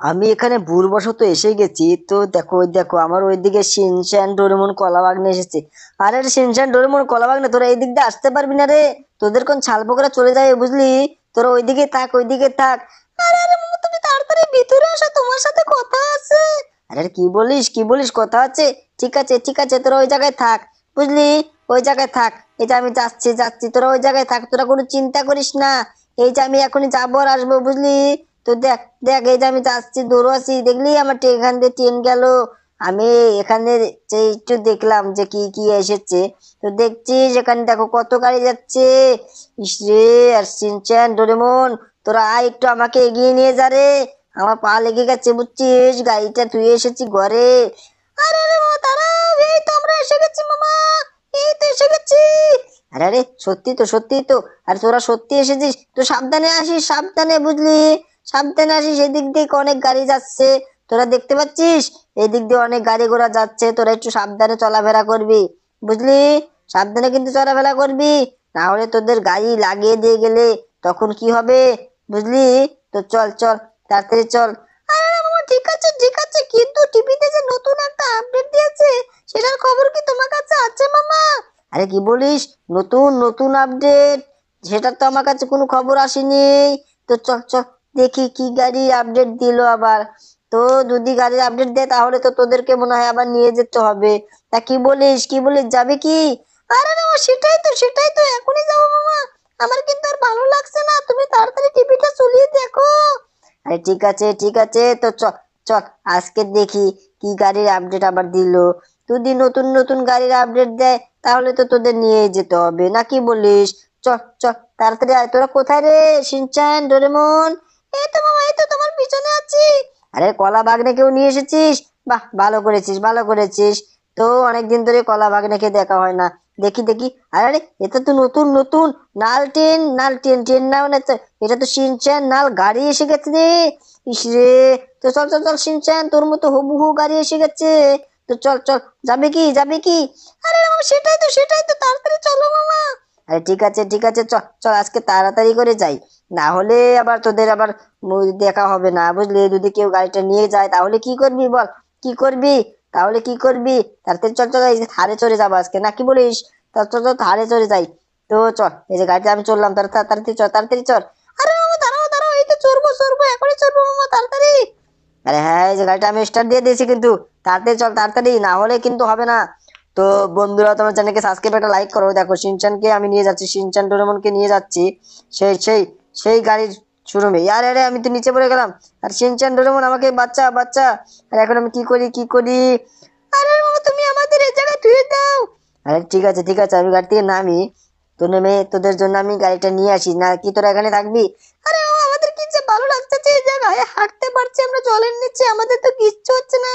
আমি এখানে ভুলবশত এসে গেছি। তো দেখো, ওই দেখো আমার ওইদিকে শিনচ্যান ডোরেমন কলা বাগনে এসেছে। আরে রে শিনচ্যান ডোরেমন কলা বাগনে, তোরা এই দিক দিয়ে আসতে পারবি না রে। তোদের কোন ছাল পোকরা চলে যায় বুঝলি। তোরা ওইদিকে থাক, ওইদিকে থাক। আরে আরে মামা, তুমি তাড়াতাড়ি ভিতরে আসো, তোমার সাথে কথা আছে। আরে আরে, কি বলিস কি বলিস, কথা আছে? ঠিক আছে ঠিক আছে, তোরা ওই জায়গায় থাক, বুঝলি। ওই জায়গায় থাক। এই যে আমি যাচ্ছি যাচ্ছি, তোরা ওই জায়গায় থাক, তোরা কোনো চিন্তা করিস না। এই যে আমি এখনই যাবো আর আসবো, বুঝলি। তো দেখ দেখ, এই যে আমি যাচ্ছি দৌড়াচ্ছি, দেখলি আমার এখান দিয়ে ট্রেন গেল। আমি এখানে যে একটু দেখলাম যে কি কি এসেছে। তো দেখছিস এখানে দেখো কত গাড়ি যাচ্ছে। ইসরে, আর সিনচ্যান ডোরেমন, তোরা আয় একটু আমাকে এগিয়ে নিয়ে যা রে। আমার পা লেগে গেছে বুঝছিস, গাড়িটা ধুয়ে এসেছি ঘরে। আরে আরে মামা, দাঁড়াও, এই তো আমরা এসে গেছি মামা, এই তো এসে গেছি। আরে আরে, সত্যি তো সত্যি তো। আর তোরা সত্যি এসেছিস তো, সাবধানে আসিস, সাবধানে, বুঝলি। সাবধানে আসিস, এদিক দিয়ে অনেক গাড়ি যাচ্ছে, তোরা দেখতে পাচ্ছিস। এদিক দিয়ে অনেক গাড়ি ঘোড়া যাচ্ছে, তোরা একটু সাবধানে চলাফেরা করবি, বুঝলি। সাবধানে কিন্তু চলাফেরা করবি, না হলে তোদের গাড়ি লাগিয়ে দিয়ে গেলে তখন কি হবে, বুঝলি। তো চল চল, তাড়াতাড়ি চল। আরে মামা, ঠিক আছে ঠিক আছে, কিন্তু টিভিতে যে নতুন একটা আপডেট দিয়েছে, সেটার খবর কি তোমার কাছে আছে মামা? আরে কি বলিস, নতুন নতুন আপডেট? সেটা তো আমার কাছে কোনো খবর আসেনি। তো চল চল, দেখি কি গাড়ি আপডেট দিলো আবার। তো যদি গাড়ির আপডেট দেয় তাহলে তো তোদেরকে মনে হয় আবার নিয়ে যেতে হবে। তা কি বলিস কি বলিস, যাবে কি? আরে না, সেটাই তো এখনই যাবো মামা। আমার কিন্তু আর ভালো লাগছে না, তুমি তাড়াতাড়ি টিভিটা চালিয়ে দেখো। আরে ঠিক আছে, তো চল চল, আজকে দেখি কি গাড়ির আপডেট আবার দিলো। যদি নতুন নতুন গাড়ির আপডেট দেয় তাহলে তো তোদের নিয়ে যেতে হবে, নাকি বলিস। চল চল, তাড়াতাড়ি আয়। তোরা কোথায় রে শিনচ্যান ডোরেমন? এই তো মামা, এই তো তোমার পিছনে আছি। আরে কলা বাগনে কেউ নিয়ে এসেছিস? বাহ, ভালো করেছিস ভালো করেছিস। তো অনেকদিন ধরে কলা বাগনেকে দেখা হয় না। দেখি দেখি, আরে আরে, এটা তো নতুন নতুন নাল ট্রেন না, মানে এটা তো শিনচ্যান নাল গাড়ি এসে গেছে রে। ইসরে, তো চল চল চল শিনচ্যান, তোর মতো হুবহু গাড়ি এসে গেছে। তো চল চল, যাবে কি যাবে কি? আরে মামা, সেটাই তো, তাড়াতাড়ি চলো মামা। আরে ঠিক আছে, চল চল, আজকে তাড়াতাড়ি করে যাই। না হলে আবার তোদের আবার দেখা হবে না, বুঝলি। যদি কেউ গাড়িটা নিয়ে যায় তাহলে কি করবি বল, কি করবি? তাহলে কি করবি? তাড়াতাড়ি চল চল, এই যে থারে চড়ে যাবো আজকে, নাকি বলিস। চল চল চল, থারে চড়ে যাই। তো চল, এই যে গাড়িতে আমি চললাম, তাড়াতাড়ি চল তাড়াতাড়ি চল। আরে মামা, দাঁড়াও দাঁড়াও, এই তো চড়বো চড়বো, এখনই চড়বো মামা, তাড়াতাড়ি। আরে হ্যাঁ, এই যে গাড়িটা আমি স্টার্ট দিয়ে দিয়েছি, কিন্তু তাড়াতাড়ি চল তাড়াতাড়ি, না হলে কিন্তু হবে না। তো বন্ধুরা, তোমার চ্যানেলকে সাবস্ক্রাইব, একটা লাইক করো। দেখো শিনচ্যানকে আমি নিয়ে যাচ্ছি, শিনচ্যান ডোরেমনকে নিয়ে যাচ্ছি সেই সেই সেই গাড়ির শোরুমে। আরে আরে, আমি তো নিচে পড়ে গেলাম। আর শিনচ্যান ডোরেমন, আমাকে বাচ্চা বাচ্চা। আর এখন আমি কি করি কি করি? আরে মামা, তুমি আমাদের এই জায়গায় ধুয়ে দাও। আরে ঠিক আছে, আমি গাড়ি থেকে নামি। তো নেমে তোদের জন্য আমি গাড়িটা নিয়ে আসি, না কি তোরা এখানে থাকবি? আরে মামা, আমাদের কি যে ভালো লাগছে যে এই জায়গায় হাঁটতে পারছি আমরা জলের নিচে, আমাদের তো কিচ্ছু হচ্ছে না।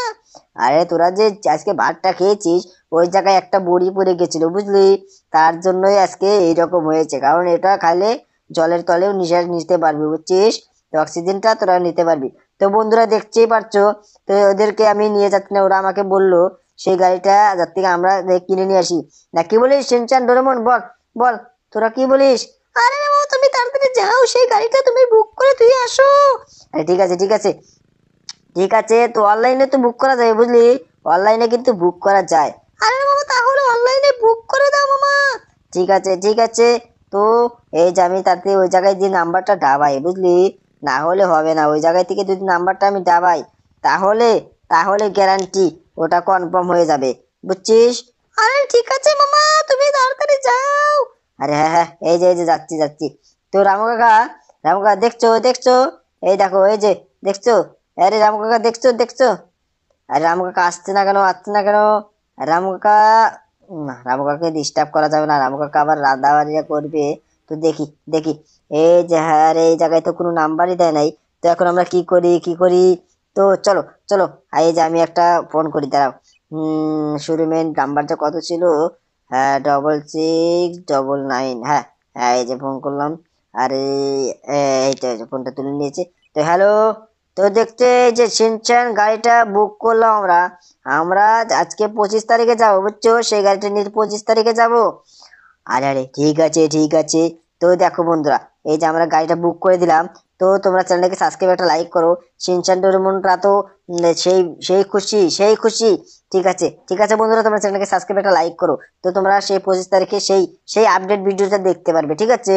আরে তোরা যে আজকে ভাতটা খেয়েছিস, ওই জায়গায় একটা বড়ি পড়ে গেছিল, বুঝলি। তার জন্যই আজকে এইরকম হয়েছে, কারণ এটা খাইলে জলের তলেও নিঃশ্বাস নিতে পারবি, বুঝছিস। তো অক্সিজেনটা তোরা নিতে পারবি। তো বন্ধুরা, দেখতেই পারছো। তো ওদেরকে আমি নিয়ে যাচ্ছি না, ওরা আমাকে বললো সেই গাড়িটা যার থেকে আমরা কিনে নিয়ে আসি। না কি বলিস শিনচ্যান ডোরেমন, বল বল, তোরা কি বলিস? আরে বাবা, তুমি তাড়াতাড়ি যাও, সেই গাড়িটা তুমি বুক করে তুই আসো। আরে ঠিক আছে, তো অনলাইনে তো বুক করা যায়, বুঝলি। অনলাইনে কিন্তু বুক করা যায়। আরে মামা, তাহলে অনলাইনে বুক করে দাও মামা। ঠিক আছে, তো এই যে আমি তাতে ওই জায়গায় যে নাম্বারটা দাবাই, বুঝলি। না হলে হবে না, ওই জায়গায় থেকে যদি নাম্বারটা আমি দাবাই তাহলে তাহলে গ্যারান্টি ওটা কনফার্ম হয়ে যাবে, বুঝছিস। আরে ঠিক আছে মামা, তুমি তাড়াতাড়ি যাও। আরে হ্যাঁ হ্যাঁ, এই যে যাচ্ছি। তো রামু কাকা, দেখছো দেখছো, এই দেখো, এই যে দেখছো। আরে রামু কাকা, দেখছো। আর রামু কাকা আসছে না কেন? রামু কাকা, না, রামু কাকাকে ডিস্টার্ব করা যাবে না, রামু কাকা আবার রান্নাবান্না করবে। তো দেখি দেখি, এই যে হ্যাঁ রে, এই জায়গায় তো কোনো নাম্বারই দেয় নাই। তো এখন আমরা কি করি? তো চলো চলো, এই যে আমি একটা ফোন করি, দাঁড়াও। শোরুমের নাম্বারটা কত ছিল? হ্যাঁ, 6699, হ্যাঁ হ্যাঁ, এই যে ফোন করলাম। আরে এইটা, এই যে ফোনটা তুলে নিয়েছে। তো হ্যালো। তো দেখতে, এই যে শিনচ্যান গাড়িটা বুক করলাম আমরা। আমরা আজকে 25 তারিখে যাবো, বুঝছো, সেই গাড়িটা নিয়ে 25 তারিখে যাবো। আরে আরে, ঠিক আছে। তো দেখো বন্ধুরা, এই যে আমরা গাড়িটা বুক করে দিলাম। তো তোমরা চ্যানেলটাকে সাবস্ক্রাইব একটা লাইক করো। শিনচান ডোরেমনরা তো সেই সেই খুশি সেই খুশি। ঠিক আছে বন্ধুরা, তোমরা চ্যানেলটাকে সাবস্ক্রাইব একটা লাইক করো। তো তোমরা সেই 25 তারিখে সেই সেই আপডেট ভিডিওটা দেখতে পারবে। ঠিক আছে।